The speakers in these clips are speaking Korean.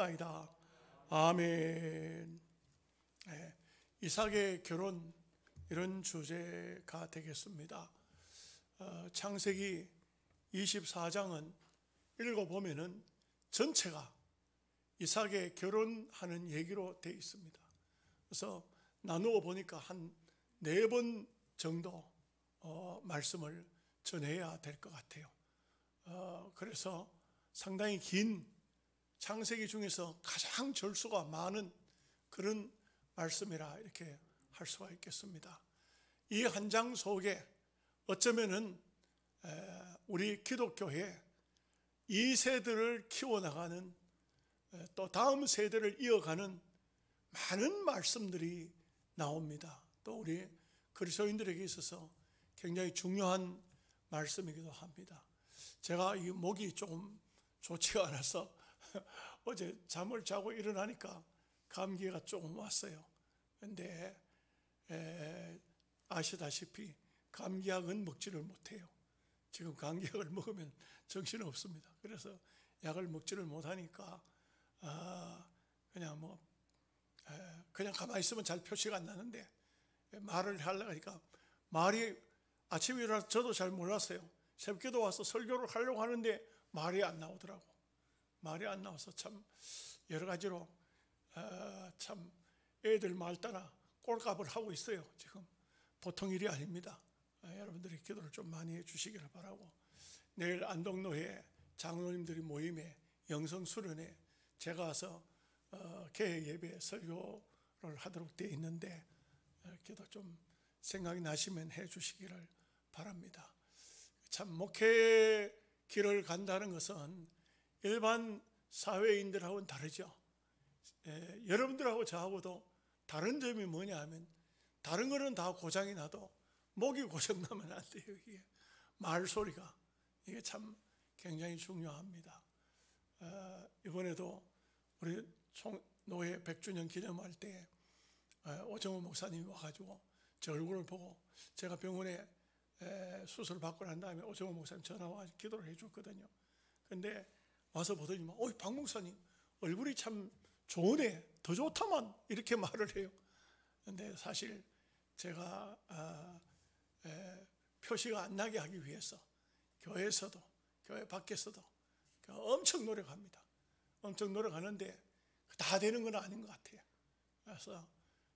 믿사옵나이다. 아멘. 네, 이삭의 결혼, 이런 주제가 되겠습니다. 창세기 24장은 읽어보면은 전체가 이삭의 결혼하는 얘기로 되어 있습니다. 그래서 나누어 보니까 한 4번 정도 말씀을 전해야 될 것 같아요. 그래서 상당히 긴 창세기 중에서 가장 절수가 많은 그런 말씀이라 이렇게 할 수가 있겠습니다. 이 한 장 속에 어쩌면은 우리 기독교의 2세들을 키워나가는, 또 다음 세대를 이어가는 많은 말씀들이 나옵니다. 또 우리 그리스도인들에게 있어서 굉장히 중요한 말씀이기도 합니다. 제가 이 목이 조금 좋지가 않아서 어제 잠을 자고 일어나니까 감기가 조금 왔어요. 그런데 아시다시피 감기약은 먹지를 못해요. 지금 감기약을 먹으면 정신이 없습니다. 그래서 약을 먹지를 못하니까 그냥 가만히 있으면 잘 표시가 안 나는데, 말을 하려고 하니까 말이, 아침에 일어나서 저도 잘 몰랐어요. 새벽기도 와서 설교를 하려고 하는데 말이 안 나오더라고. 말이 안 나와서 참 여러 가지로 참 애들 말 따라 꼴값을 하고 있어요. 지금 보통 일이 아닙니다. 여러분들이 기도를 좀 많이 해 주시기를 바라고, 내일 안동노회 장로님들이 모임에 영성 수련회 제가 와서 개회 예배 설교를 하도록 되어 있는데, 기도 좀 생각이 나시면 해 주시기를 바랍니다. 참 목회 길을 간다는 것은 일반 사회인들하고는 다르죠. 여러분들하고 저하고도 다른 점이 뭐냐 하면, 다른 거는 다 고장이 나도 목이 고장나면 안 돼요. 이게 말소리가, 이게 참 굉장히 중요합니다. 이번에도 우리 노회 100주년 기념할 때 오정호 목사님이 와가지고 제 얼굴을 보고, 제가 병원에 수술을 받고 난 다음에 오정호 목사님 전화 와서 기도를 해줬거든요. 근데 와서 보더니만, 박 목사님 얼굴이 참 좋으네, 더 좋다만, 이렇게 말을 해요. 근데 사실 제가 표시가 안 나게 하기 위해서 교회에서도 교회 밖에서도 엄청 노력합니다. 엄청 노력하는데 다 되는 건 아닌 것 같아요. 그래서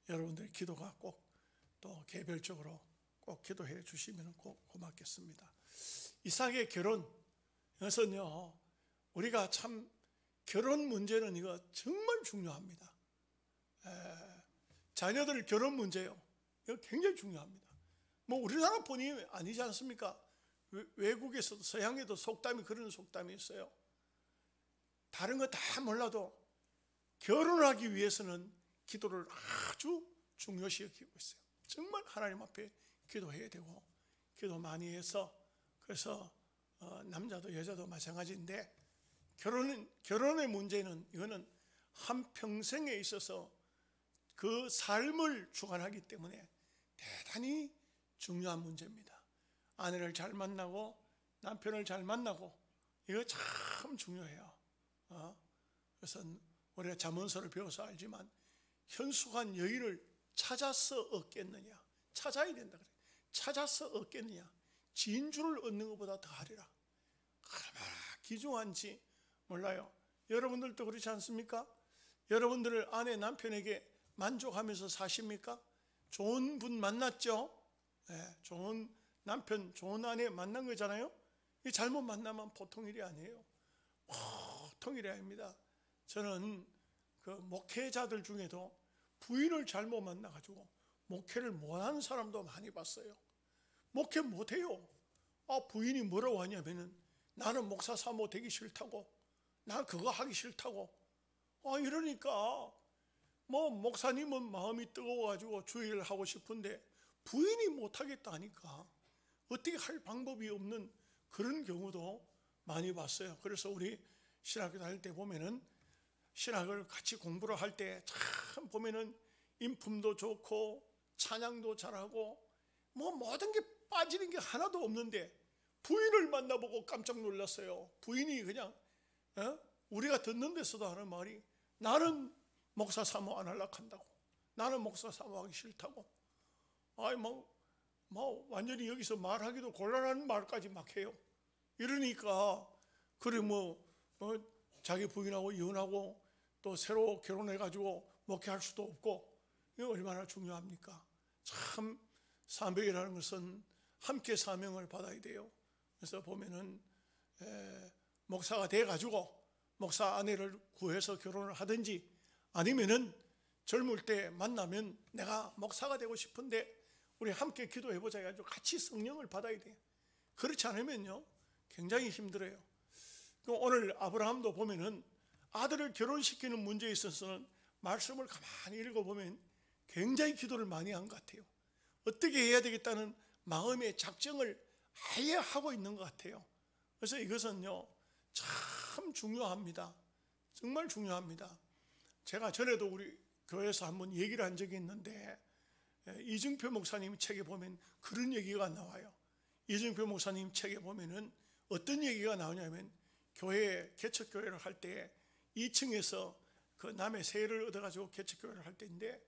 여러분들의 기도가 꼭, 또 개별적으로 꼭 기도해 주시면 꼭 고맙겠습니다. 이삭의 결혼, 이것은요, 우리가 참 결혼 문제는 이거 정말 중요합니다. 자녀들 결혼 문제요, 이거 굉장히 중요합니다. 뭐 우리나라뿐이 아니지 않습니까? 외국에서도, 서양에도 속담이, 그런 속담이 있어요. 다른 거 다 몰라도 결혼하기 위해서는 기도를 아주 중요시 여기고 있어요. 정말 하나님 앞에 기도해야 되고, 기도 많이 해서, 그래서 남자도 여자도 마찬가지인데, 결혼의 문제는, 이거는 한평생에 있어서 그 삶을 주관하기 때문에 대단히 중요한 문제입니다. 아내를 잘 만나고 남편을 잘 만나고, 이거 참 중요해요. 그래서 우리가 잠언서를 배워서 알지만, 현숙한 여인을 찾아서 얻겠느냐, 찾아야 된다 그래. 찾아서 얻겠느냐, 진주를 얻는 것보다 더하리라. 얼마나 귀중한지 몰라요. 여러분들도 그렇지 않습니까? 여러분들 아내, 남편에게 만족하면서 사십니까? 좋은 분 만났죠? 네, 좋은 남편, 좋은 아내 만난 거잖아요. 이 잘못 만나면 보통 일이 아니에요. 보통 일이 아닙니다. 저는 그 목회자들 중에도 부인을 잘못 만나가지고 목회를 못하는 사람도 많이 봤어요. 목회 못해요. 부인이 뭐라고 하냐면은, 나는 목사 사모 되기 싫다고, 난 그거 하기 싫다고. 이러니까 뭐 목사님은 마음이 뜨거워가지고 주의를 하고 싶은데 부인이 못하겠다 하니까 어떻게 할 방법이 없는 그런 경우도 많이 봤어요. 그래서 우리 신학교 다닐 때 보면은, 신학을 같이 공부를 할 때 참 보면은 인품도 좋고 찬양도 잘하고 뭐 모든 게 빠지는 게 하나도 없는데, 부인을 만나보고 깜짝 놀랐어요. 부인이 그냥 우리가 듣는 데서도 하는 말이 나는 목사 사모 안 하려고 한다고. 나는 목사 사모하기 싫다고. 아이 완전히 여기서 말하기도 곤란한 말까지 막 해요. 이러니까 그래 자기 부인하고 이혼하고 또 새로 결혼해가지고 목회할 수도 없고, 이게 얼마나 중요합니까? 참 사명이라는 것은 함께 사명을 받아야 돼요. 그래서 보면은 목사가 돼가지고 목사 아내를 구해서 결혼을 하든지, 아니면은 젊을 때 만나면 내가 목사가 되고 싶은데 우리 함께 기도해보자 해가지고 같이 성령을 받아야 돼요. 그렇지 않으면요 굉장히 힘들어요. 오늘 아브라함도 보면은 아들을 결혼시키는 문제에 있어서는 말씀을 가만히 읽어보면 굉장히 기도를 많이 한 것 같아요. 어떻게 해야 되겠다는 마음의 작정을 아예 하고 있는 것 같아요. 그래서 이것은요 참 중요합니다. 정말 중요합니다. 제가 전에도 우리 교회에서 한번 얘기를 한 적이 있는데, 이증표 목사님 책에 보면 그런 얘기가 나와요. 이증표 목사님 책에 보면은 어떤 얘기가 나오냐면, 교회 개척교회를 할 때 2층에서 그 남의 세를 얻어가지고 개척교회를 할 때인데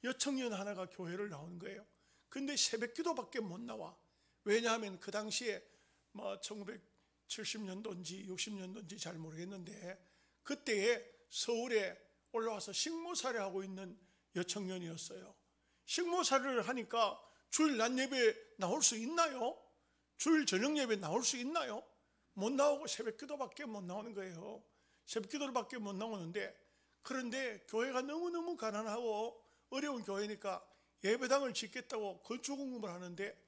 여청년 하나가 교회를 나오는 거예요. 근데 새벽기도밖에 못 나와. 왜냐하면 그 당시에 1970년도인지 60년도인지 잘 모르겠는데, 그때에 서울에 올라와서 식모살이 하고 있는 여청년이었어요. 식모살이를 하니까 주일 낮 예배 나올 수 있나요? 주일 저녁 예배 나올 수 있나요? 못 나오고 새벽기도밖에 못 나오는 거예요. 새벽기도밖에 못 나오는데, 그런데 교회가 너무너무 가난하고 어려운 교회니까 예배당을 짓겠다고 건축공급을 하는데,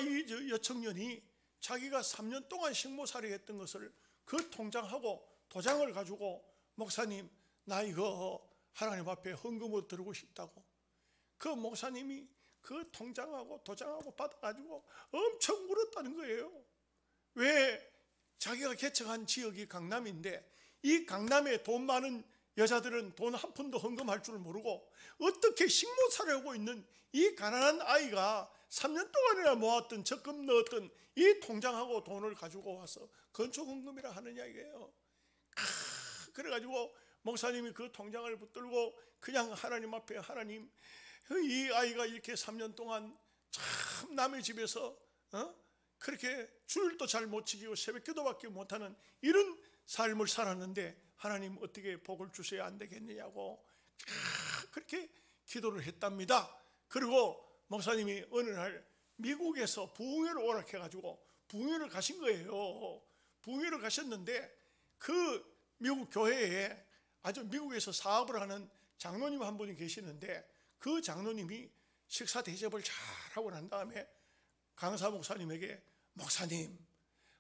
이 여청년이 자기가 3년 동안 식모살이 했던 것을 그 통장하고 도장을 가지고, 목사님 나 이거 하나님 앞에 헌금으로 드리고 싶다고. 그 목사님이 그 통장하고 도장하고 받아가지고 엄청 울었다는 거예요. 왜? 자기가 개척한 지역이 강남인데 이 강남에 돈 많은 여자들은 돈 한 푼도 헌금할 줄 모르고 어떻게 식모살이 하고 있는 이 가난한 아이가 3년 동안이나 모았던 적금 넣었던 이 통장하고 돈을 가지고 와서 건축헌금이라 하느냐 이게요. 그래가지고 목사님이 그 통장을 붙들고 그냥 하나님 앞에, 하나님 이 아이가 이렇게 3년 동안 참 남의 집에서 그렇게 주일도 잘 못 지키고 새벽기도밖에 못하는 이런 삶을 살았는데 하나님 어떻게 복을 주셔야 안 되겠느냐고 그렇게 기도를 했답니다. 그리고 목사님이 어느 날 미국에서 부흥회를 오락해가지고 부흥회를 가신 거예요. 부흥회를 가셨는데 그 미국 교회에 아주 미국에서 사업을 하는 장로님 한 분이 계시는데, 그 장로님이 식사 대접을 잘 하고 난 다음에 강사 목사님에게, 목사님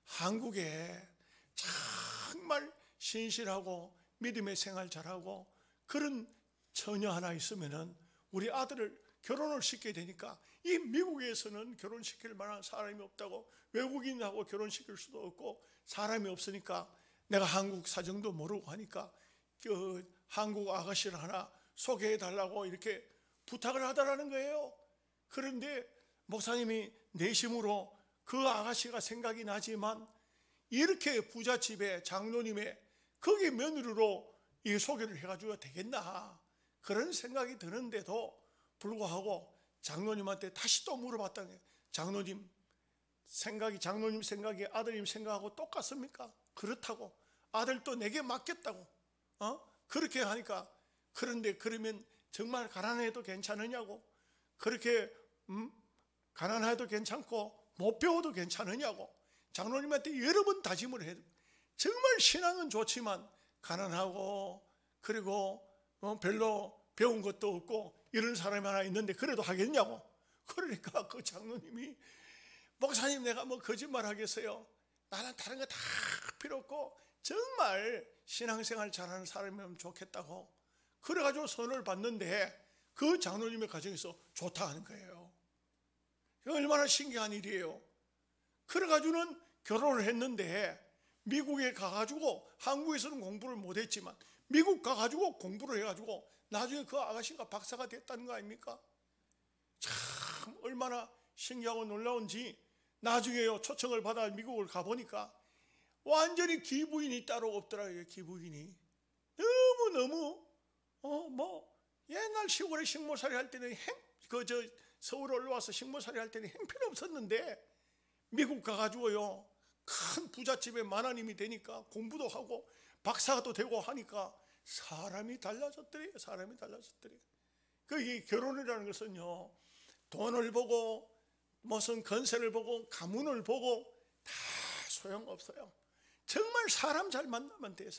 한국에 정말 신실하고 믿음의 생활 잘하고 그런 처녀 하나 있으면은 우리 아들을 결혼을 시켜야 되니까 이 미국에서는 결혼시킬 만한 사람이 없다고, 외국인하고 결혼시킬 수도 없고 사람이 없으니까 내가 한국 사정도 모르고 하니까 그 한국 아가씨를 하나 소개해 달라고 이렇게 부탁을 하더라는 거예요. 그런데 목사님이 내심으로 그 아가씨가 생각이 나지만 이렇게 부잣집에 장로님의 거기 며느리로 이 소개를 해가지고 되겠나 그런 생각이 드는데도 불구하고 장로님한테 다시 또 물어봤다는 거예요. 장로님 생각이 아드님 생각하고 똑같습니까? 그렇다고. 아들도 내게 맡겼다고. 그렇게 하니까, 그런데 그러면 정말 가난해도 괜찮으냐고, 그렇게 가난해도 괜찮고 못 배워도 괜찮으냐고 장로님한테 여러 번 다짐을 해도, 정말 신앙은 좋지만 가난하고 그리고 별로 배운 것도 없고 이런 사람이 하나 있는데 그래도 하겠냐고. 그러니까 그 장로님이, 목사님 내가 뭐 거짓말 하겠어요? 나는 다른 거 다 필요 없고 정말 신앙생활 잘하는 사람이면 좋겠다고. 그래가지고 선을 받는데 그 장로님의 가정에서 좋다 하는 거예요. 얼마나 신기한 일이에요. 그래가지고는 결혼을 했는데 미국에 가가지고, 한국에서는 공부를 못했지만 미국 가가지고 공부를 해가지고 나중에 그 아가씨가 박사가 됐다는 거 아닙니까? 참 얼마나 신기하고 놀라운지. 나중에요 초청을 받아 미국을 가보니까 완전히 기부인이 따로 없더라고요. 기부인이 너무 옛날 시골에 식모살이 할 때는 서울 올라와서 식모살이 할 때는 형편없었는데 미국 가가지고요 큰 부잣집에 만화님이 되니까 공부도 하고 박사도 되고 하니까 사람이 달라졌더래요. 이 결혼이라는 것은요 돈을 보고 무슨 건세를 보고 가문을 보고 다 소용없어요. 정말 사람 잘 만나면 돼.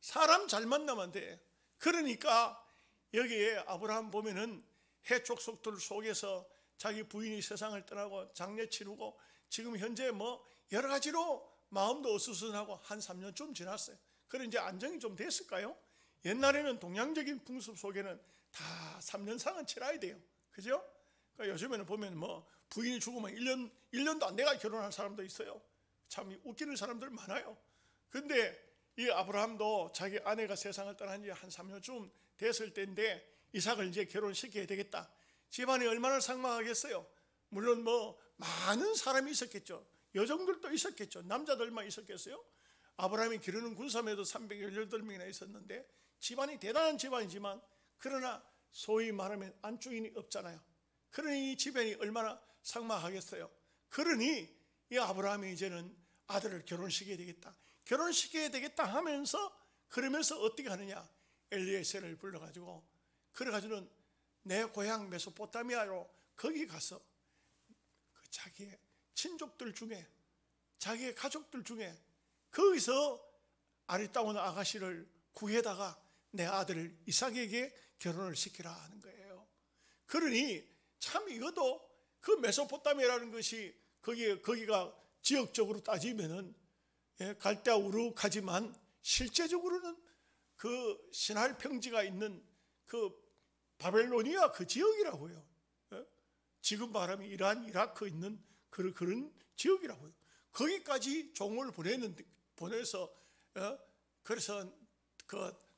사람 잘 만나면 돼. 그러니까 여기에 아브라함 보면은 해족속들 속에서 자기 부인이 세상을 떠나고 장례 치르고 지금 현재 여러 가지로 마음도 어수선하고 한 3년쯤 지났어요. 그래 이제 안정이 좀 됐을까요? 옛날에는 동양적인 풍습 속에는 다 3년상은 치러야 돼요. 그죠? 그러니까 요즘에는 보면 부인이 죽으면 1년도 안 돼가 결혼한 사람도 있어요. 참 웃기는 사람들 많아요. 근데 이 아브라함도 자기 아내가 세상을 떠난 지 한 3년쯤 됐을 때인데 이삭을 이제 결혼시켜야 되겠다. 집안이 얼마나 삭막하겠어요. 물론 많은 사람이 있었겠죠. 여종들도 있었겠죠. 남자들만 있었겠어요. 아브라함이 기르는 군사매도 318명이나 있었는데 집안이 대단한 집안이지만 그러나 소위 말하면 안주인이 없잖아요. 그러니 이 집안이 얼마나 삭막하겠어요. 그러니 이 아브라함이 이제는 아들을 결혼시켜야 되겠다 하면서 그러면서 어떻게 하느냐, 엘리에셀을 불러가지고 그래가지고는 내 고향 메소포타미아로 거기 가서 그 자기의 친족들 중에 자기의 가족들 중에 거기서 아리따운 아가씨를 구해다가 내 아들을 이삭에게 결혼을 시키라 하는 거예요. 그러니 참 이것도 그 메소포타미아라는 것이 거기가 지역적으로 따지면은 갈대아 우르크하지만 실제적으로는 그 시날 평지가 있는 그 바벨로니아 그 지역이라고요. 지금 말하면 이란, 이라크 있는 그런 지역이라고요. 거기까지 종을 보내서 그래서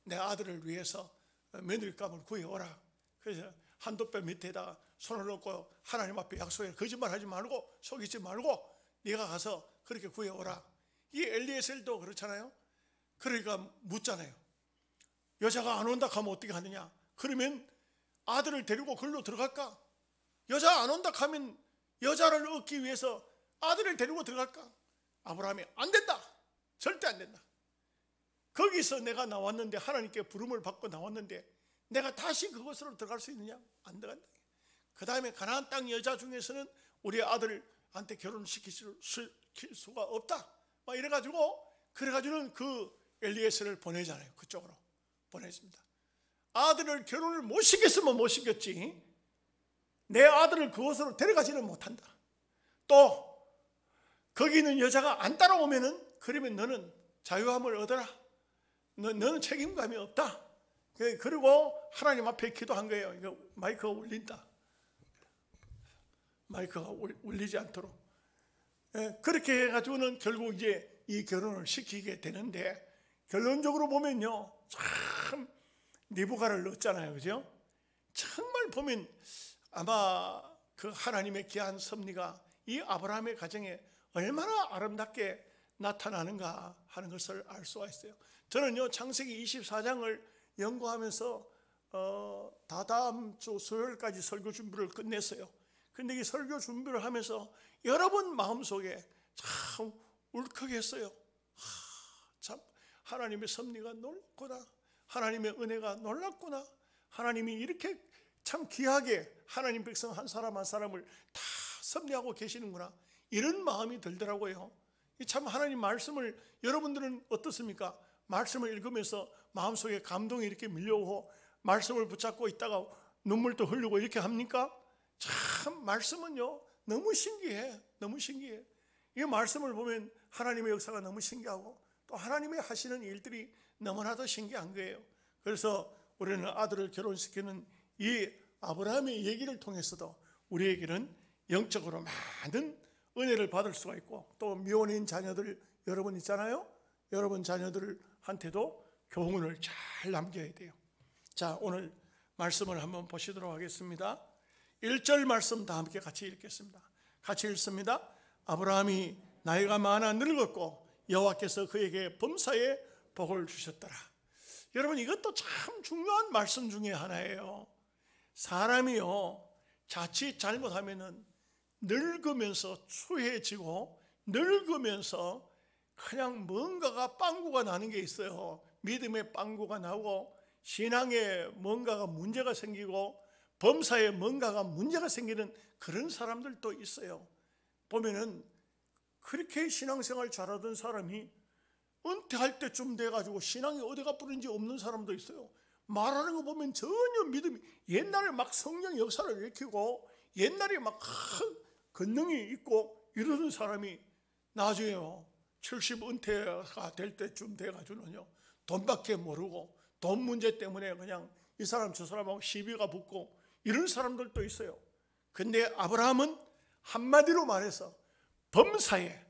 내 아들을 위해서 며느리감을 구해오라. 그래서 한도뼈 밑에다가 손을 놓고 하나님 앞에 약속해. 거짓말하지 말고 속이지 말고 네가 가서 그렇게 구해오라. 이 엘리에셀도 그렇잖아요. 그러니까 묻잖아요. 여자가 안 온다 하면 어떻게 하느냐. 그러면 아들을 데리고 글로 들어갈까? 여자 안 온다 하면 여자를 얻기 위해서 아들을 데리고 들어갈까? 아브라함이 안 된다. 절대 안 된다. 거기서 내가 나왔는데 하나님께 부름을 받고 나왔는데 내가 다시 그곳으로 들어갈 수 있느냐? 안 들어간다. 그 다음에 가나안 땅 여자 중에서는 우리 아들한테 결혼시킬 수가 없다. 막 그래가지고는 그 엘리에셀을 보내잖아요. 그쪽으로 보냈습니다. 아들을 결혼을 못 시켰으면 못 시켰지 내 아들을 그곳으로 데려가지는 못한다. 또 거기 있는 여자가 안 따라오면은 그러면 너는 자유함을 얻어라. 너는 책임감이 없다. 그리고 하나님 앞에 기도한 거예요. 이거 마이크가 울린다. 마이크가 울리지 않도록. 그렇게 해가지고는 결국 이제 이 결혼을 시키게 되는데 결론적으로 보면요, 참 리브가를 넣었잖아요, 그죠? 정말 보면 아마 그 하나님의 귀한 섭리가 이 아브라함의 가정에 얼마나 아름답게 나타나는가 하는 것을 알 수가 있어요. 저는요 창세기 24장을 연구하면서 다다음 주 수요일까지 설교 준비를 끝냈어요. 근데 이 설교 준비를 하면서 여러분 마음속에 참 울컥했어요. 참 하나님의 섭리가 놀랍구나. 하나님의 은혜가 놀랍구나. 하나님이 이렇게 참 귀하게 하나님 백성 한 사람 한 사람을 다 섭리하고 계시는구나. 이런 마음이 들더라고요. 참 하나님 말씀을 여러분들은 어떻습니까? 말씀을 읽으면서 마음속에 감동이 이렇게 밀려오고 말씀을 붙잡고 있다가 눈물도 흘리고 이렇게 합니까? 참 말씀은요 너무 신기해. 너무 신기해. 이 말씀을 보면 하나님의 역사가 너무 신기하고 또 하나님의 하시는 일들이 너무나도 신기한 거예요. 그래서 우리는 아들을 결혼시키는 이 아브라함의 얘기를 통해서도 우리에게는 영적으로 많은 은혜를 받을 수가 있고 또 미혼인 자녀들 여러분 있잖아요. 여러분 자녀들한테도 교훈을 잘 남겨야 돼요. 자, 오늘 말씀을 한번 보시도록 하겠습니다. 1절 말씀 다 함께 같이 읽겠습니다. 같이 읽습니다. 아브라함이 나이가 많아 늙었고 여호와께서 그에게 범사에 복을 주셨더라. 여러분, 이것도 참 중요한 말씀 중에 하나예요. 사람이요, 자칫 잘못하면은 늙으면서 추해지고 늙으면서 그냥 뭔가가 빵꾸가 나는 게 있어요. 믿음의 빵꾸가 나고 신앙에 뭔가가 문제가 생기고 범사에 뭔가가 문제가 생기는 그런 사람들도 있어요. 보면은 그렇게 신앙생활 잘하던 사람이 은퇴할 때쯤 돼가지고 신앙이 어디가 뿌린지 없는 사람도 있어요. 말하는 거 보면 전혀 믿음이, 옛날에 막 성령 역사를 일으키고 옛날에 막 권능이 있고 이러던 사람이 나중에요 70 은퇴가 될 때쯤 돼가지고는요 돈밖에 모르고 돈 문제 때문에 그냥 이 사람 저 사람하고 시비가 붙고 이런 사람들도 있어요. 근데 아브라함은 한마디로 말해서 범사에,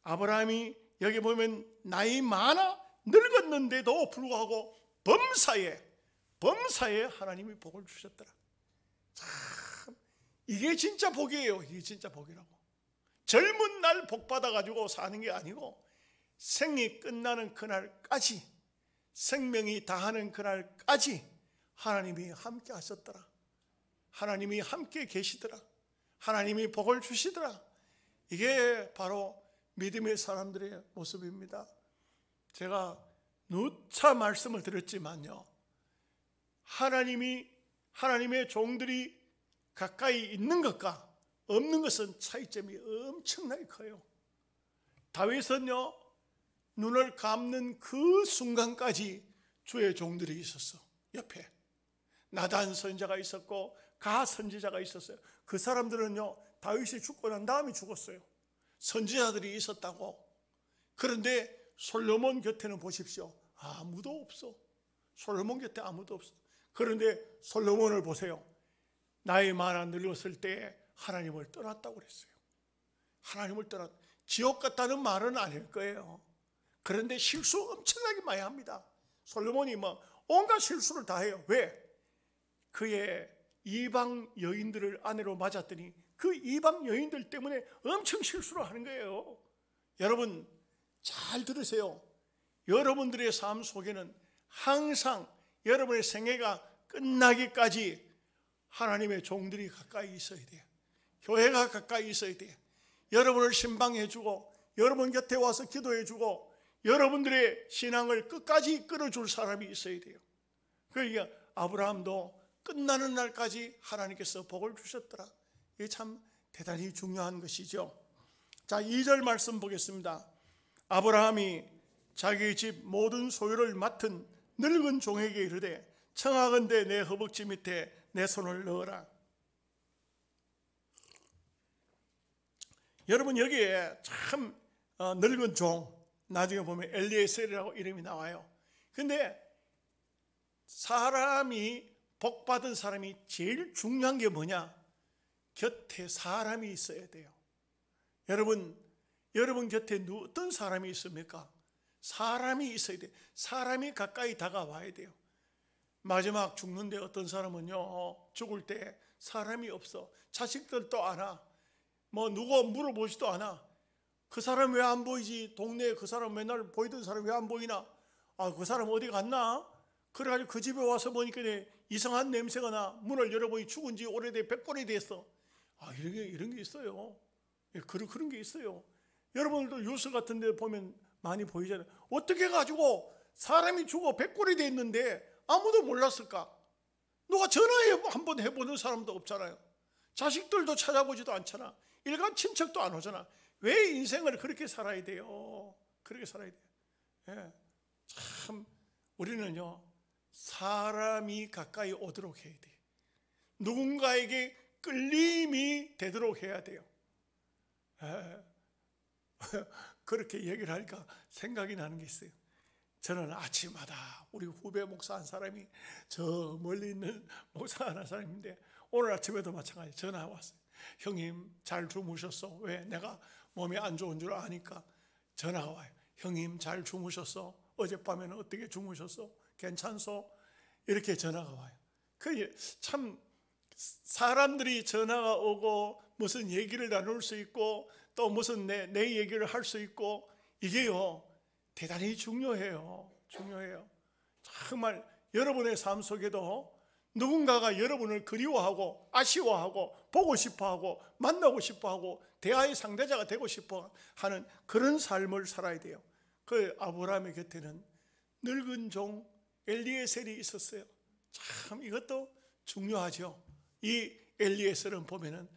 아브라함이 여기 보면 나이 많아 늙었는데도 불구하고 범사에 하나님이 복을 주셨더라. 참 이게 진짜 복이에요. 이게 진짜 복이라고. 젊은 날 복 받아가지고 사는 게 아니고 생이 끝나는 그날까지, 생명이 다하는 그날까지 하나님이 함께 하셨더라. 하나님이 함께 계시더라. 하나님이 복을 주시더라. 이게 바로 믿음의 사람들의 모습입니다. 제가 누차 말씀을 드렸지만요, 하나님의 종들이 가까이 있는 것과 없는 것은 차이점이 엄청나게 커요. 다윗은요, 눈을 감는 그 순간까지 주의 종들이 있었어. 옆에 나단 선지자가 있었고 가 선지자가 있었어요. 그 사람들은요, 다윗이 죽고 난 다음에 죽었어요. 선지자들이 있었다고. 그런데 솔로몬 곁에는 보십시오, 아무도 없어. 솔로몬 곁에 아무도 없어. 그런데 솔로몬을 보세요. 나이 많아 늙었을 때 하나님을 떠났다고 그랬어요. 하나님을 떠났. 지옥 같다는 말은 아닐 거예요. 그런데 실수 엄청나게 많이 합니다. 솔로몬이 뭐 온갖 실수를 다 해요. 왜? 그의 이방 여인들을 아내로 맞았더니 그 이방 여인들 때문에 엄청 실수를 하는 거예요. 여러분 잘 들으세요. 여러분들의 삶 속에는 항상 여러분의 생애가 끝나기까지 하나님의 종들이 가까이 있어야 돼요. 교회가 가까이 있어야 돼요. 여러분을 신방해주고 여러분 곁에 와서 기도해주고 여러분들의 신앙을 끝까지 이끌어줄 사람이 있어야 돼요. 그러니까 아브라함도 끝나는 날까지 하나님께서 복을 주셨더라. 이게 참 대단히 중요한 것이죠. 자, 2절 말씀 보겠습니다. 아브라함이 자기 집 모든 소유를 맡은 늙은 종에게 이르되 청하건대 내 허벅지 밑에 내 손을 넣어라. 여러분 여기에 참 늙은 종, 나중에 보면 엘리에셀이라고 이름이 나와요. 근데 사람이 복받은 사람이 제일 중요한 게 뭐냐? 곁에 사람이 있어야 돼요. 여러분 곁에 어떤 사람이 있습니까? 사람이 있어야 돼요. 사람이 가까이 다가와야 돼요. 마지막 죽는데 어떤 사람은요, 죽을 때 사람이 없어. 자식들도 안 와. 뭐 누구 물어보지도 않아. 그 사람 왜 안 보이지? 동네에 그 사람 맨날 보이던 사람 왜 안 보이나? 그 사람 어디 갔나? 그래가지고 그 집에 와서 보니까 이상한 냄새가 나. 문을 열어보니 죽은 지 오래돼 100번이 됐어. 이런 게 있어요. 그런 게 있어요. 여러분들도 뉴스 같은 데 보면 많이 보이잖아요. 어떻게 가지고 사람이 죽어 100골이 됐는데 아무도 몰랐을까? 누가 전화해 한번 해보는 사람도 없잖아요. 자식들도 찾아보지도 않잖아. 일간 친척도 안 오잖아. 왜 인생을 그렇게 살아야 돼요? 그렇게 살아야 돼요. 예. 참 우리는요, 사람이 가까이 오도록 해야 돼요. 누군가에게 끌림이 되도록 해야 돼요. 그렇게 얘기를 하니까 생각이 나는 게 있어요. 저는 아침마다 우리 후배 목사 한 사람이 저 멀리 있는 목사 한 사람인데 오늘 아침에도 마찬가지 전화가 왔어요. 형님 잘 주무셨어? 왜? 내가 몸이 안 좋은 줄 아니까 전화가 와요. 형님 잘 주무셨어? 어젯밤에는 어떻게 주무셨어? 괜찮소? 이렇게 전화가 와요. 참 사람들이 전화가 오고 무슨 얘기를 나눌 수 있고 또 무슨 내 얘기를 할 수 있고 이게요 대단히 중요해요. 정말 여러분의 삶 속에도 누군가가 여러분을 그리워하고 아쉬워하고 보고 싶어하고 만나고 싶어하고 대화의 상대자가 되고 싶어하는 그런 삶을 살아야 돼요. 그 아브라함의 곁에는 늙은 종 엘리에셀이 있었어요. 참 이것도 중요하죠. 이 엘리에셀은 보면은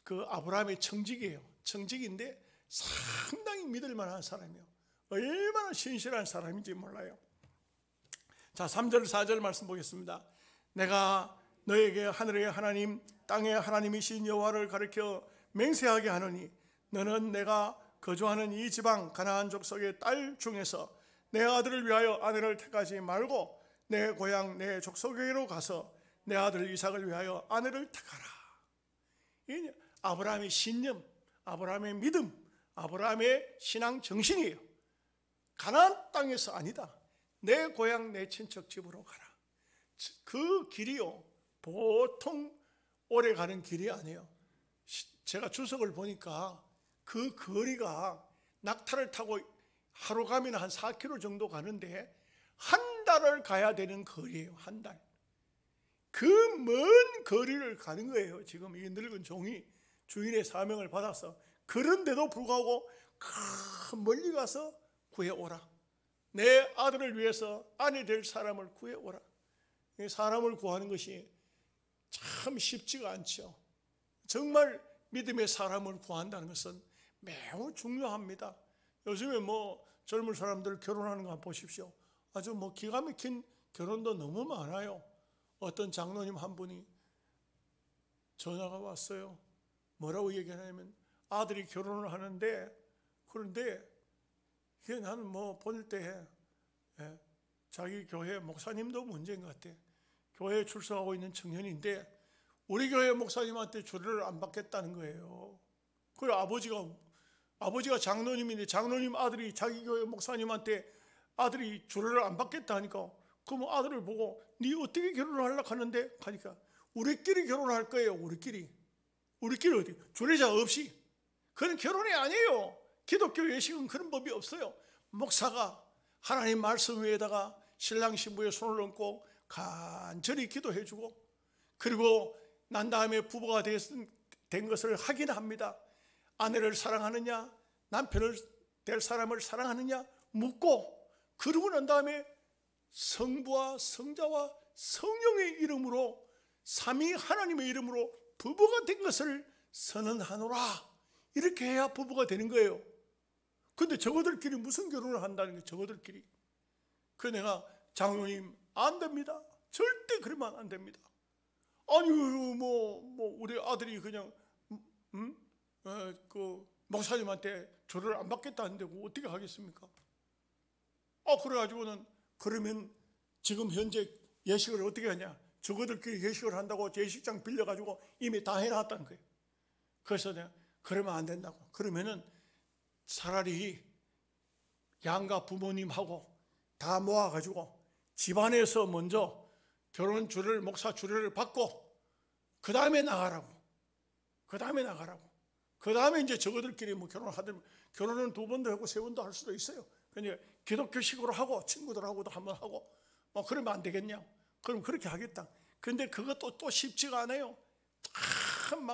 그 아브라함의 청직이에요. 청직인데 상당히 믿을 만한 사람이에요. 얼마나 신실한 사람인지 몰라요. 자, 3절 4절 말씀 보겠습니다. 내가 너에게 하늘의 하나님 땅의 하나님이신 여호와를 가르쳐 맹세하게 하노니 너는 내가 거주하는 이 지방 가나안 족속의 딸 중에서 내 아들을 위하여 아내를 택하지 말고 내 고향 내 족속에게로 가서 내 아들 이삭을 위하여 아내를 택하라. 이 아브라함의 신념, 아브라함의 믿음, 아브라함의 신앙 정신이에요. 가나안 땅에서 아니다. 내 고향 내 친척 집으로 가라. 그 길이요 보통 오래 가는 길이 아니에요. 제가 주석을 보니까 그 거리가 낙타를 타고 하루 가면 한 4km 정도 가는데 한 달을 가야 되는 거리예요. 한 달. 그 먼 거리를 가는 거예요. 지금 이 늙은 종이 주인의 사명을 받아서. 그런데도 불구하고 멀리 가서 구해오라. 내 아들을 위해서 아내 될 사람을 구해오라. 사람을 구하는 것이 참 쉽지가 않죠. 정말 믿음의 사람을 구한다는 것은 매우 중요합니다. 요즘에 젊은 사람들 결혼하는 거 보십시오. 아주 기가 막힌 결혼도 너무 많아요. 어떤 장로님 한 분이 전화가 왔어요. 뭐라고 얘기하냐면 아들이 결혼을 하는데 그런데 이게 나는 보낼 때 자기 교회 목사님도 문제인 것 같아. 교회에 출석하고 있는 청년인데 우리 교회 목사님한테 주례를 안 받겠다는 거예요. 그리고 아버지가 장로님인데 장로님 아들이 자기 교회 목사님한테 아들이 주례를 안 받겠다 하니까 그럼 아들을 보고 네 어떻게 결혼을 하려고 하는데 하니까 우리끼리 결혼할 거예요. 우리끼리 어디 주례자 없이. 그건 결혼이 아니에요. 기독교 예식은 그런 법이 없어요. 목사가 하나님 말씀 위에다가 신랑 신부의 손을 얹고 간절히 기도해주고 그리고 난 다음에 부부가 된 것을 확인합니다. 아내를 사랑하느냐 남편을 될 사람을 사랑하느냐 묻고 그러고 난 다음에 성부와 성자와 성령의 이름으로 삼위 하나님의 이름으로 부부가 된 것을 선언하노라. 이렇게 해야 부부가 되는 거예요. 근데 저거들끼리 무슨 결혼을 한다는 거예요. 저거들끼리. 그래서 내가 장로님 안 됩니다. 절대 그러면 안 됩니다. 아니 우리 아들이 그냥 그 목사님한테 조를 안 받겠다는데 어떻게 하겠습니까? 그래가지고는 그러면 지금 현재 예식을 어떻게 하냐? 저거들끼리 예식을 한다고 예식장 빌려가지고 이미 다 해놨다는 거예요. 그래서 내가 그러면 안 된다고. 그러면은 차라리 양가 부모님하고 다 모아가지고 집안에서 먼저 결혼 주례를 목사 주례를 받고 그 다음에 나가라고. 그 다음에 이제 저거들끼리 결혼을 하든 결혼은 2번도 하고 3번도 할 수도 있어요. 그러니까 기독교식으로 하고 친구들하고도 한번 하고 그러면 안 되겠냐? 그럼 그렇게 하겠다. 근데 그것도 또 쉽지가 않아요. 참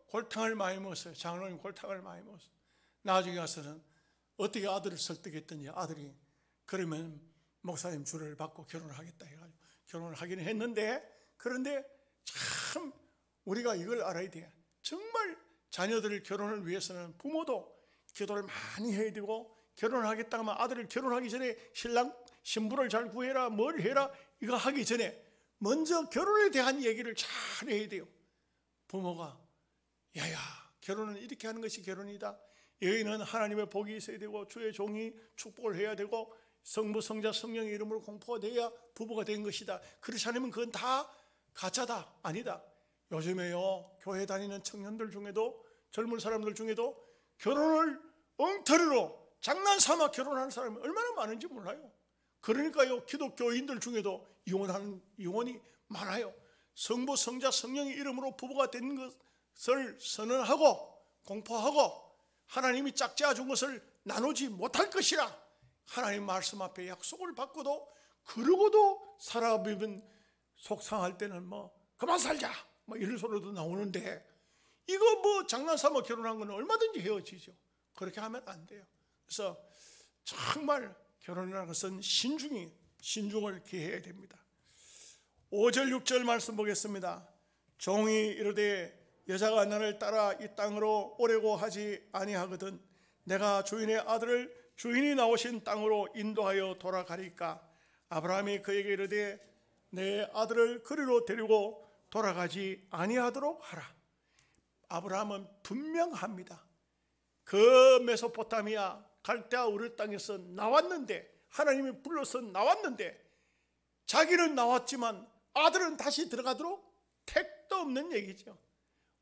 골탕을 많이 먹었어요. 장로님 골탕을 많이 먹었어요. 나중에 가서는 어떻게 아들을 설득했더니 아들이 그러면 목사님 주례를 받고 결혼을 하겠다 해가지고 결혼을 하기는 했는데 그런데 참 우리가 이걸 알아야 돼. 정말 자녀들 결혼을 위해서는 부모도 기도를 많이 해야 되고 결혼을 하겠다 하면 아들을 결혼하기 전에 신부를 잘 구해라 뭘 해라 이거 하기 전에 먼저 결혼에 대한 얘기를 잘 해야 돼요. 부모가 야야 결혼은 이렇게 하는 것이 결혼이다. 여기는 하나님의 복이 있어야 되고 주의 종이 축복을 해야 되고 성부 성자 성령의 이름으로 공포가 돼야 부부가 된 것이다. 그렇지 않으면 그건 다 가짜다. 아니다. 요즘에요 교회 다니는 청년들 중에도 젊은 사람들 중에도 결혼을 엉터리로 장난삼아 결혼하는 사람이 얼마나 많은지 몰라요. 그러니까요 기독교인들 중에도 이혼이 많아요. 성부 성자 성령의 이름으로 부부가 된 것을 선언하고 공포하고 하나님이 짝지어 준 것을 나누지 못할 것이라 하나님 말씀 앞에 약속을 받고도 그러고도 살아보면 속상할 때는 뭐 그만 살자 뭐 이런 소리도 나오는데, 이거 뭐 장난삼아 결혼한 건 얼마든지 헤어지죠. 그렇게 하면 안 돼요. 그래서 정말 결혼이라는 것은 신중을 기해야 됩니다. 5절 6절 말씀 보겠습니다. 종이 이르되 여자가 나를 따라 이 땅으로 오려고 하지 아니하거든 내가 주인의 아들을 주인이 나오신 땅으로 인도하여 돌아가리까. 아브라함이 그에게 이르되 내 아들을 그리로 데리고 돌아가지 아니하도록 하라. 아브라함은 분명합니다. 그 메소포타미아 갈대아 우르 땅에서 나왔는데, 하나님이 불러서 나왔는데 자기는 나왔지만 아들은 다시 들어가도록 택도 없는 얘기죠.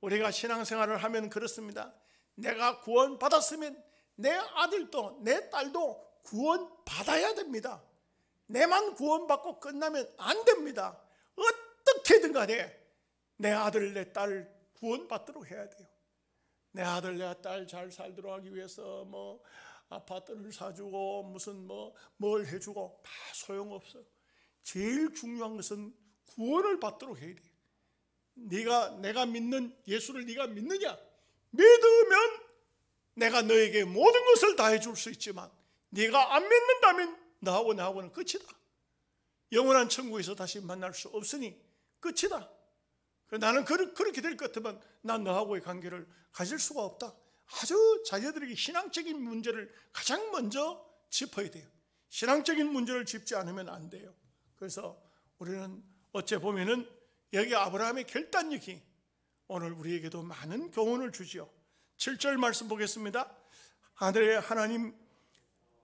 우리가 신앙생활을 하면 그렇습니다. 내가 구원받았으면 내 아들도 내 딸도 구원받아야 됩니다. 내만 구원받고 끝나면 안 됩니다. 어떻게든 간에 내 아들 내 딸 구원받도록 해야 돼요. 내 아들 내 딸 잘 살도록 하기 위해서 뭐 아파트를 사주고 무슨 뭘 해주고 다 소용없어요. 제일 중요한 것은 구원을 받도록 해야 돼요. 내가 믿는 예수를 네가 믿느냐? 믿으면 내가 너에게 모든 것을 다 해줄 수 있지만 네가 안 믿는다면 너하고 나하고는 끝이다. 영원한 천국에서 다시 만날 수 없으니 끝이다. 나는 그렇게 될 것 같으면 난 너하고의 관계를 가질 수가 없다. 아주 자녀들에게 신앙적인 문제를 가장 먼저 짚어야 돼요. 신앙적인 문제를 짚지 않으면 안 돼요. 그래서 우리는 어째 보면은 여기 아브라함의 결단력이 오늘 우리에게도 많은 교훈을 주지요. 7절 말씀 보겠습니다. 하늘의 하나님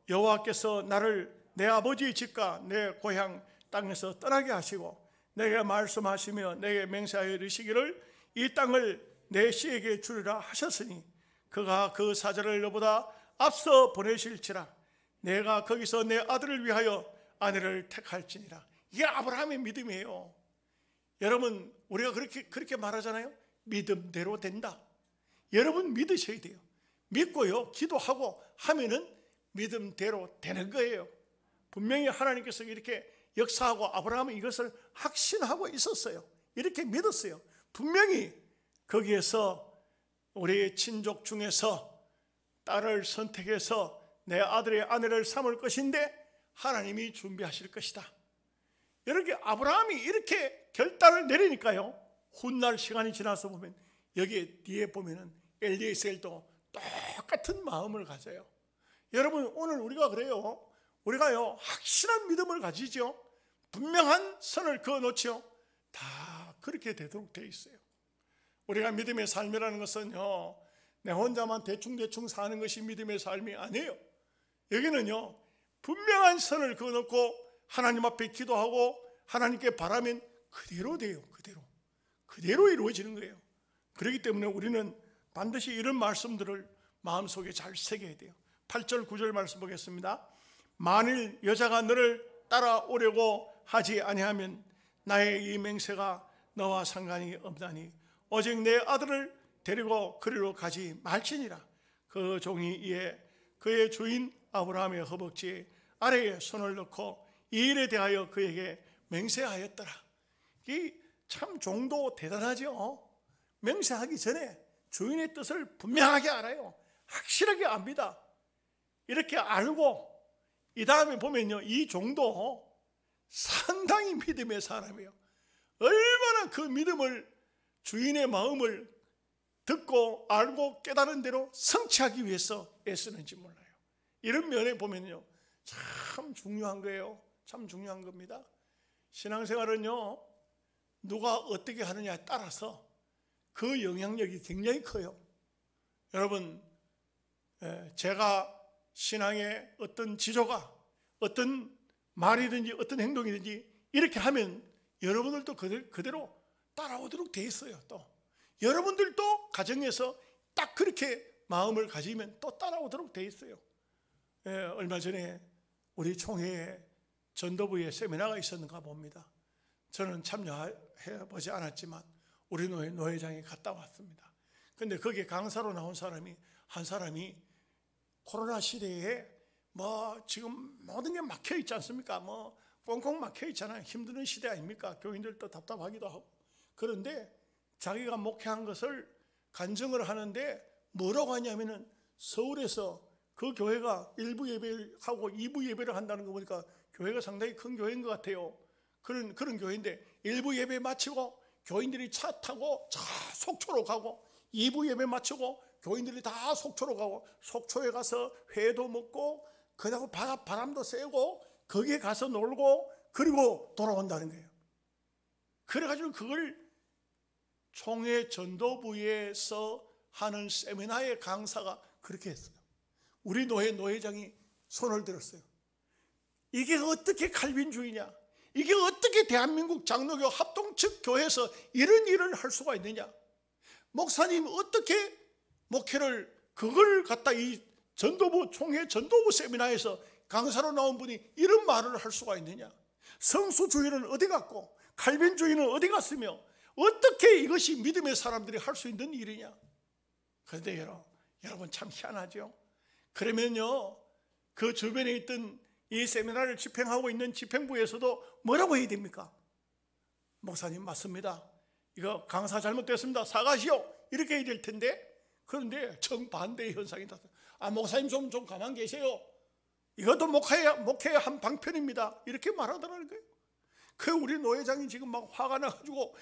여호와께서 나를 내 아버지의 집과 내 고향 땅에서 떠나게 하시고 내게 말씀하시며 내게 맹세하여 이르시기를 이 땅을 내 씨에게 주리라 하셨으니 그가 그 사자를 너보다 앞서 보내실지라 내가 거기서 내 아들을 위하여 아내를 택할지니라. 이게 아브라함의 믿음이에요. 여러분, 우리가 그렇게 말하잖아요. 믿음대로 된다. 여러분 믿으셔야 돼요. 믿고요, 기도하고 하면은 믿음대로 되는 거예요. 분명히 하나님께서 이렇게 역사하고 아브라함은 이것을 확신하고 있었어요. 이렇게 믿었어요. 분명히 거기에서 우리 친족 중에서 딸을 선택해서 내 아들의 아내를 삼을 것인데 하나님이 준비하실 것이다. 이렇게 아브라함이 이렇게 결단을 내리니까요, 훗날 시간이 지나서 보면 여기 뒤에 보면은 엘리에셀도 똑같은 마음을 가져요. 여러분, 오늘 우리가 그래요. 우리가요 확실한 믿음을 가지죠. 분명한 선을 그어놓죠. 다 그렇게 되도록 돼 있어요. 우리가 믿음의 삶이라는 것은요, 내 혼자만 대충 사는 것이 믿음의 삶이 아니에요. 여기는요, 분명한 선을 그어놓고 하나님 앞에 기도하고 하나님께 바라면 그대로 돼요. 그대로 이루어지는 거예요. 그렇기 때문에 우리는 반드시 이런 말씀들을 마음속에 잘 새겨야 돼요. 8절 9절 말씀 보겠습니다. 만일 여자가 너를 따라오려고 하지 아니하면 나의 이 맹세가 너와 상관이 없나니 오직 내 아들을 데리고 그리로 가지 말지니라. 그 종이 이에 그의 주인 아브라함의 허벅지 아래에 손을 넣고 이 일에 대하여 그에게 맹세하였더라. 이 참 종도 대단하죠. 맹세하기 전에 주인의 뜻을 분명하게 알아요. 확실하게 압니다. 이렇게 알고 이 다음에 보면요, 이 종도 상당히 믿음의 사람이에요. 얼마나 그 믿음을, 주인의 마음을 듣고 알고 깨달은 대로 성취하기 위해서 애쓰는지 몰라요. 이런 면에 보면요, 참 중요한 거예요. 참 중요한 겁니다. 신앙생활은요, 누가 어떻게 하느냐에 따라서 그 영향력이 굉장히 커요. 여러분, 제가 신앙의 어떤 지조가 어떤 말이든지 어떤 행동이든지 이렇게 하면 여러분들도 그대로 따라오도록 돼 있어요. 또 여러분들도 가정에서 딱 그렇게 마음을 가지면 또 따라오도록 돼 있어요. 얼마 전에 우리 총회에 전도부에 세미나가 있었는가 봅니다. 저는 참여해보지 않았지만 우리 노회장이 갔다 왔습니다. 근데 거기에 강사로 나온 한 사람이 코로나 시대에 뭐 지금 모든 게 막혀 있지 않습니까? 뭐 꽁꽁 막혀 있잖아요. 힘든 시대 아닙니까? 교인들도 답답하기도 하고. 그런데 자기가 목회한 것을 간증을 하는데 뭐라고 하냐면은 서울에서 그 교회가 1부 예배를 하고 2부 예배를 한다는 거 보니까 교회가 상당히 큰 교회인 것 같아요. 그런 교회인데 1부 예배 마치고 교인들이 차 타고 자 속초로 가고 2부 예배 마치고 교인들이 다 속초로 가고 속초에 가서 회도 먹고 그다음 바람도 쐬고 거기에 가서 놀고 그리고 돌아온다는 거예요. 그래가지고 그걸 총회 전도부에서 하는 세미나의 강사가 그렇게 했어요. 우리 노회장이 손을 들었어요. 이게 어떻게 칼빈주의냐? 이게 어떻게 대한민국 장로교 합동측 교회에서 이런 일을 할 수가 있느냐? 목사님 어떻게 목회를 그걸 갖다 이 전도부 총회 전도부 세미나에서 강사로 나온 분이 이런 말을 할 수가 있느냐? 성수주의는 어디 갔고 칼빈주의는 어디 갔으며 어떻게 이것이 믿음의 사람들이 할 수 있는 일이냐? 그런데 여러분 참 희한하죠. 그러면요 그 주변에 있던 이 세미나를 집행하고 있는 집행부에서도 뭐라고 해야 됩니까? 목사님 맞습니다. 이거 강사 잘못됐습니다. 사과하시오. 이렇게 해야 될 텐데 그런데 정반대의 현상이 나타나요. 목사님 좀 가만 계세요. 이것도 목회의 한 방편입니다. 이렇게 말하더라는 거예요. 그 우리 노회장이 지금 막 화가 나가지고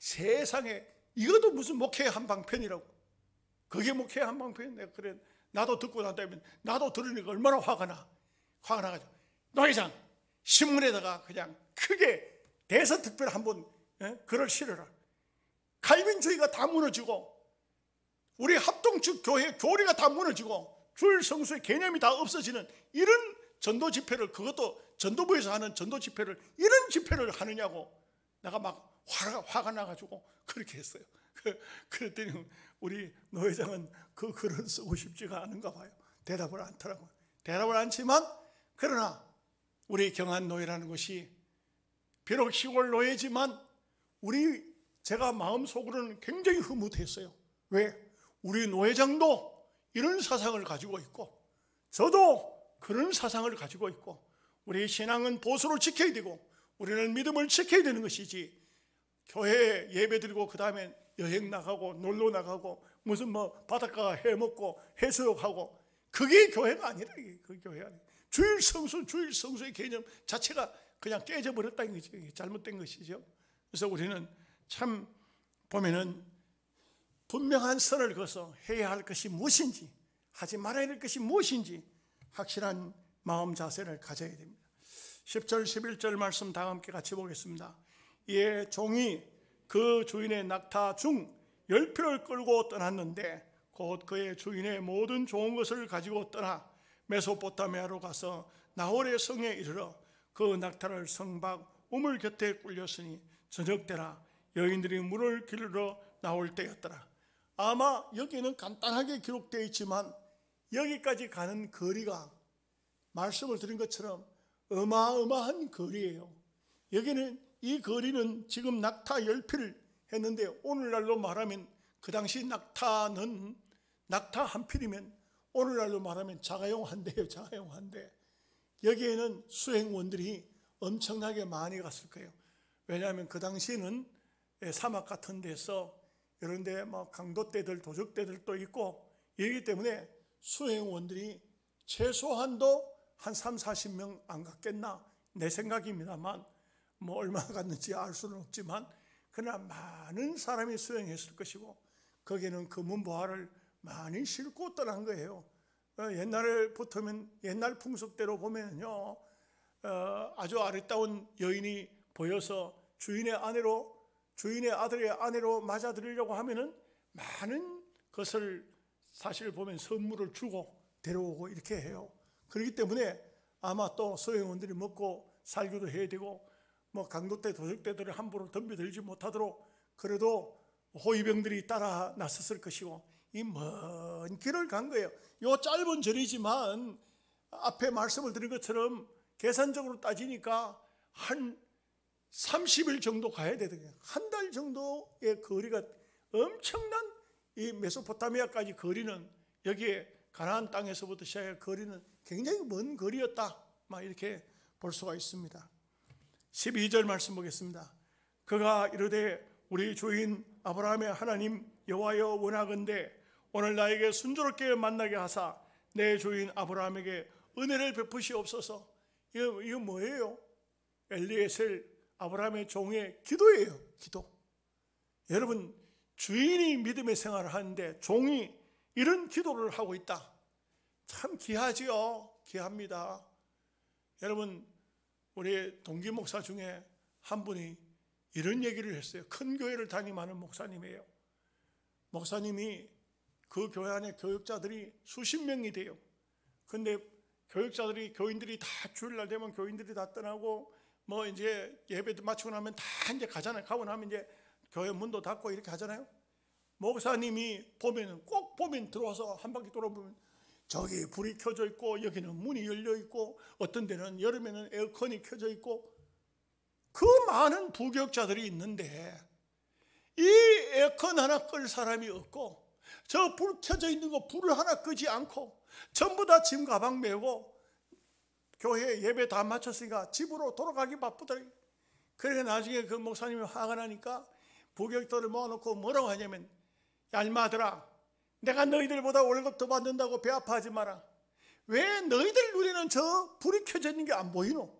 세상에 이것도 무슨 목회의 한 방편이라고. 그게 목회의 한 방편인데 그래 나도 듣고 난다면 나도 들으니까 얼마나 화가 나가지고 노회장 신문에다가 그냥 크게 대서특별 한번 글을 실어라. 칼빈주의가 다 무너지고 우리 합동측 교회 교리가 다 무너지고 주일 성수의 개념이 다 없어지는 이런 전도 집회를 그것도 전도부에서 하는 전도 집회를 이런 집회를 하느냐고 내가 막 화가 나가지고 그렇게 했어요. 그랬더니 우리 노회장은 그 글을 쓰고 싶지가 않은가 봐요. 대답을 않더라고요. 대답을 않지만 그러나 우리 경안노회라는 것이 비록 시골 노회지만 제가 마음속으로는 굉장히 흐뭇했어요. 왜? 우리 노회장도 이런 사상을 가지고 있고 저도 그런 사상을 가지고 있고 우리 신앙은 보수를 지켜야 되고 우리는 믿음을 지켜야 되는 것이지 교회 예배드리고 그 다음에 여행 나가고 놀러 나가고 무슨 뭐 바닷가 해먹고 해수욕하고 그게 교회가 아니라 그 교회가 아니라 주일 성수의 개념 자체가 그냥 깨져버렸다는 거지. 잘못된 것이죠. 그래서 우리는 참 보면은 분명한 선을 그어서 해야 할 것이 무엇인지 하지 말아야 할 것이 무엇인지 확실한 마음 자세를 가져야 됩니다. 10절 11절 말씀 다 함께 같이 보겠습니다. 이에 종이 그 주인의 낙타 중 10표를 끌고 떠났는데 곧 그의 주인의 모든 좋은 것을 가지고 떠나 메소포타미아로 가서 나홀의 성에 이르러 그 낙타를 성 밖 우물 곁에 꿀렸으니 저녁 때라 여인들이 물을 기르러 나올 때였더라. 아마 여기는 간단하게 기록되어 있지만 여기까지 가는 거리가 말씀을 드린 것처럼 어마어마한 거리예요. 여기는 이 거리는 지금 낙타 10피를 했는데 오늘날로 말하면 그 당시 낙타는 낙타 한 필이면 오늘날로 말하면 자가용 한 대예요. 자가용 한 대. 여기에는 수행원들이 엄청나게 많이 갔을 거예요. 왜냐하면 그 당시에는 사막 같은 데서 이런 데 뭐 강도떼들 도적떼들도 있고 이기 때문에 수행원들이 최소한도 한 3, 40명 안 갔겠나 내 생각입니다만 뭐 얼마나 갔는지 알 수는 없지만 그러나 많은 사람이 수행했을 것이고 거기에는 금은보화를 많이 싣고 떠난 거예요. 옛날부터면 옛날 풍습대로 보면요 아주 아리따운 여인이 보여서 주인의 아들의 아내로 맞아들이려고 하면은 많은 것을 사실 보면 선물을 주고 데려오고 이렇게 해요. 그렇기 때문에 아마 또 소행원들이 먹고 살기도 해야 되고 뭐 강도떼 도적떼들을 함부로 덤벼들지 못하도록 그래도 호위병들이 따라 나섰을 것이고 이 먼 길을 간 거예요. 요 짧은 절이지만 앞에 말씀을 드린 것처럼 계산적으로 따지니까 한 30일 정도 가야 되거든요. 한 달 정도의 거리가 엄청난 이 메소포타미아까지 거리는 여기에 가나안 땅에서부터 시작해 거리는 굉장히 먼 거리였다, 막 이렇게 볼 수가 있습니다. 12절 말씀 보겠습니다. 그가 이르되 우리 주인 아브라함의 하나님 여호와여 원하건대 오늘 나에게 순조롭게 만나게 하사 내 주인 아브라함에게 은혜를 베푸시옵소서. 이거 뭐예요? 엘리에셀 아브라함의 종의 기도예요. 기도. 여러분, 주인이 믿음의 생활을 하는데 종이 이런 기도를 하고 있다. 참 귀하지요. 귀합니다. 여러분, 우리 동기 목사 중에 한 분이 이런 얘기를 했어요. 큰 교회를 담임하는 목사님이에요. 목사님이 그 교회 안에 교육자들이 수십 명이 돼요. 근데 교인들이 다 주일날 되면 교인들이 다 떠나고 뭐 이제 예배 마치고 나면 다 이제 가잖아요. 가고 나면 이제 교회 문도 닫고 이렇게 하잖아요. 목사님이 꼭 보면 들어와서 한 바퀴 돌아보면 저기 불이 켜져 있고 여기는 문이 열려 있고 어떤 데는 여름에는 에어컨이 켜져 있고 그 많은 부교육자들이 있는데 이 에어컨 하나 끌 사람이 없고 저 불 켜져 있는 거 불을 하나 끄지 않고 전부 다 짐 가방 메고 교회 예배 다 마쳤으니까 집으로 돌아가기 바쁘더라. 그러니까 나중에 그 목사님이 화가 나니까 부교육들을 모아놓고 뭐라고 하냐면, 야 인마들아, 내가 너희들보다 월급 더 받는다고 배 아파하지 마라. 왜 너희들 눈에는 저 불이 켜져 있는 게 안 보이노?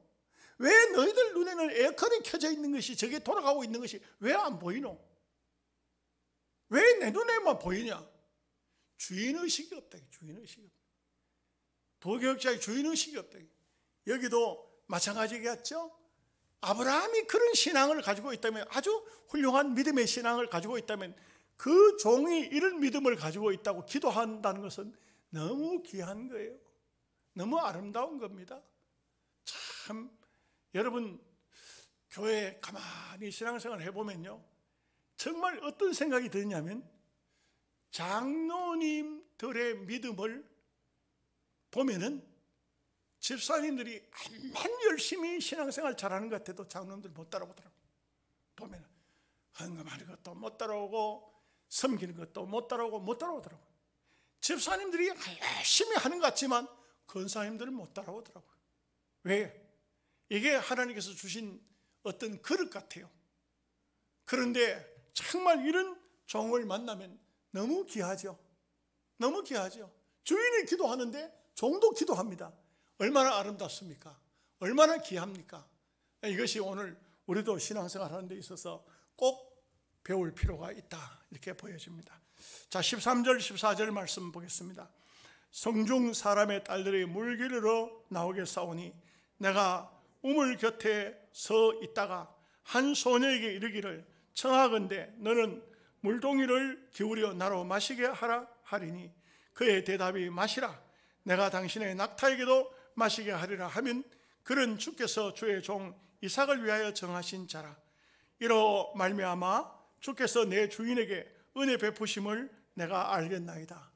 왜 너희들 눈에는 에어컨이 켜져 있는 것이, 저게 돌아가고 있는 것이 왜 안 보이노? 왜 내 눈에만 보이냐? 주인의식이 없다. 주인의식이 없다. 부교육자의 주인의식이 없다. 여기도 마찬가지겠죠? 아브라함이 그런 신앙을 가지고 있다면, 아주 훌륭한 믿음의 신앙을 가지고 있다면, 그 종이 이런 믿음을 가지고 있다고 기도한다는 것은 너무 귀한 거예요. 너무 아름다운 겁니다. 참 여러분, 교회 가만히 신앙생활을 해보면요, 정말 어떤 생각이 드냐면, 장로님들의 믿음을 보면은 집사님들이 암만 열심히 신앙생활 잘하는 것 같아도 장로님들 못 따라오더라고요. 보면은 헌금하는 것도 못 따라오고 섬기는 것도 못 따라오더라고요. 집사님들이 열심히 하는 것 같지만 권사님들은 못 따라오더라고요. 왜? 이게 하나님께서 주신 어떤 그릇 같아요. 그런데 정말 이런 종을 만나면 너무 귀하죠. 너무 귀하죠. 주인이 기도하는데 종도 기도합니다. 얼마나 아름답습니까? 얼마나 귀합니까? 이것이 오늘 우리도 신앙생활 하는 데 있어서 꼭 배울 필요가 있다, 이렇게 보여집니다. 자, 13절 14절 말씀 보겠습니다. 성중 사람의 딸들이 물기르러 나오게 싸우니 내가 우물 곁에 서 있다가 한 소녀에게 이르기를 청하건대 너는 물동이를 기울여 나로 마시게 하라 하리니 그의 대답이 마시라, 내가 당신의 낙타에게도 마시게 하리라 하면 그는 주께서 주의 종 이삭을 위하여 정하신 자라. 이로 말미암아 주께서 내 주인에게 은혜 베푸심을 내가 알겠나이다.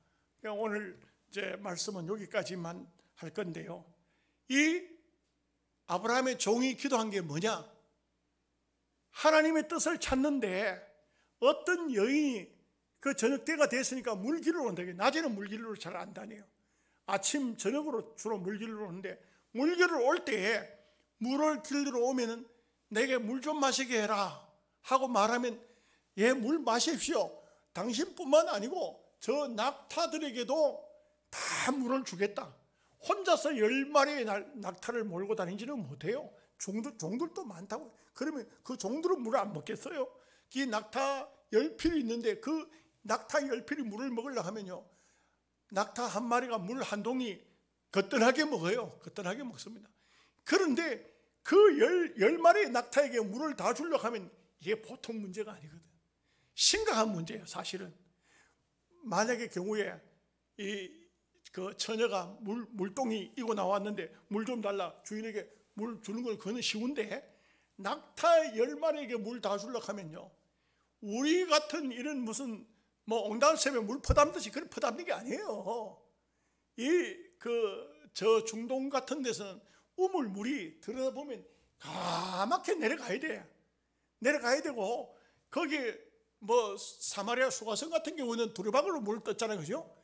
오늘 이제 말씀은 여기까지만 할 건데요, 이 아브라함의 종이 기도한 게 뭐냐? 하나님의 뜻을 찾는데 어떤 여인이 그 저녁 때가 됐으니까 물 길러 온다. 낮에는 물 길러 잘 안 다녀요. 아침 저녁으로 주로 물 길러 오는데, 물 길러 올 때에 물을 길러 오면은 내게 물 좀 마시게 해라 하고 말하면, 예, 물 마십시오. 당신뿐만 아니고 저 낙타들에게도 다 물을 주겠다. 혼자서 10마리의 낙타를 몰고 다니지는 못해요. 종들도 많다고. 그러면 그 종들은 물을 안 먹겠어요? 이 낙타 10필이 있는데 그 낙타 10필이 물을 먹으려고 하면요, 낙타 한 마리가 물 한 동이 거뜬하게 먹어요. 거뜬하게 먹습니다. 그런데 그 10마리의 낙타에게 물을 다 주려고 하면 이게 보통 문제가 아니거든. 심각한 문제예요, 사실은. 만약의 경우에 그 처녀가 물동이 이고 나왔는데 물 좀 달라, 주인에게 물 주는 건 그건 쉬운데, 낙타 10마리에게 물 다 주려고 하면요, 우리 같은 이런 무슨 뭐 옹달샘에 물 퍼담듯이 그런 퍼담는 게 아니에요. 저 중동 같은 데서는 우물물이 들여다보면 까맣게 내려가야 돼. 내려가야 되고, 거기 뭐 사마리아 수가성 같은 경우는 두루박으로 물을 떴잖아요, 그죠?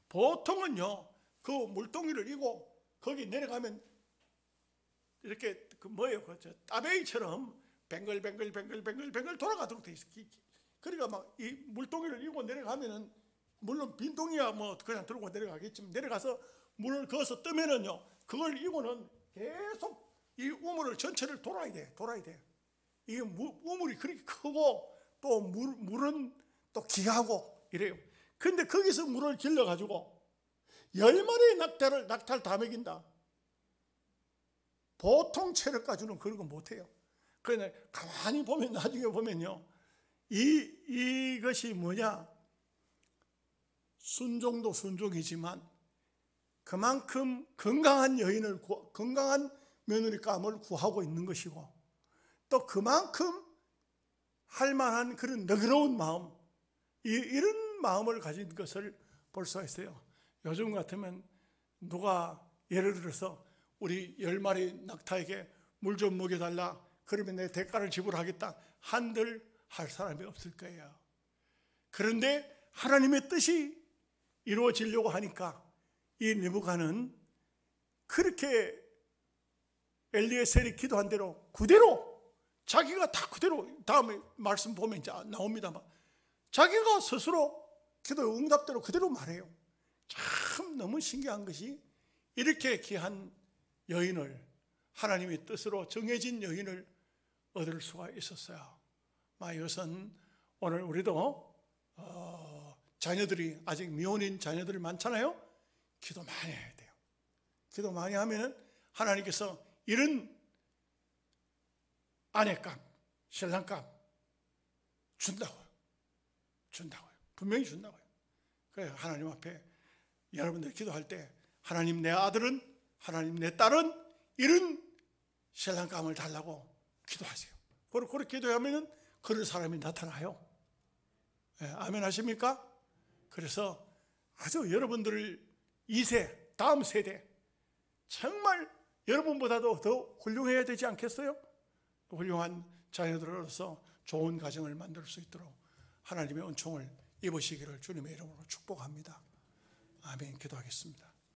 보통은요 그 물동이를 이고 거기 내려가면 이렇게 그 따베이처럼 뱅글뱅글 돌아가도록 돼 있어. 그러니까 막 이 물동이를 이고 내려가면은, 물론 빈동이야 뭐 그냥 들고 내려가겠지만, 내려가서 물을 그어서 뜨면은요, 그걸 이고는 계속 이 우물을 전체를 돌아야 돼. 이게 우물이 그렇게 크고 또 물은 또 귀하고 이래요. 근데 거기서 물을 길러가지고 10마리의 낙타를 다 먹인다. 보통 체력 가지고는 그런 거 못해요. 그런데 가만히 보면, 나중에 보면요, 이것이 뭐냐, 순종도 순종이지만 그만큼 건강한 건강한 며느리감을 구하고 있는 것이고, 또 그만큼 할 만한 그런 너그러운 마음, 이런 마음을 가진 것을 볼 수가 있어요. 요즘 같으면 누가 예를 들어서 우리 10마리 낙타에게 물 좀 먹여달라, 그러면 내 대가를 지불하겠다 한들 할 사람이 없을 거예요. 그런데 하나님의 뜻이 이루어지려고 하니까 이 느부갓은 그렇게 엘리에셀이 기도한 대로 그대로 자기가 다 그대로, 다음에 말씀 보면 이제 나옵니다만, 자기가 스스로 기도 응답대로 그대로 말해요. 참 너무 신기한 것이, 이렇게 귀한 여인을, 하나님의 뜻으로 정해진 여인을 얻을 수가 있었어요. 이것은 오늘 우리도 자녀들이, 아직 미혼인 자녀들이 많잖아요. 기도 많이 해야 돼요. 기도 많이 하면은 하나님께서 이런 아내감, 신랑감 준다고요. 분명히 준다고요. 그래서 하나님 앞에 여러분들 기도할 때, 하나님 내 아들은, 하나님 내 딸은 이런 신랑감을 달라고 기도하세요. 그렇게 기도하면 그런 사람이 나타나요. 아멘 하십니까? 그래서 아주 여러분들 2세, 다음 세대 정말 여러분보다도 더 훌륭해야 되지 않겠어요? 훌륭한 자녀들로서 좋은 가정을 만들 수 있도록 하나님의 은총을 입으시기를 주님의 이름으로 축복합니다. 아멘. 기도하겠습니다.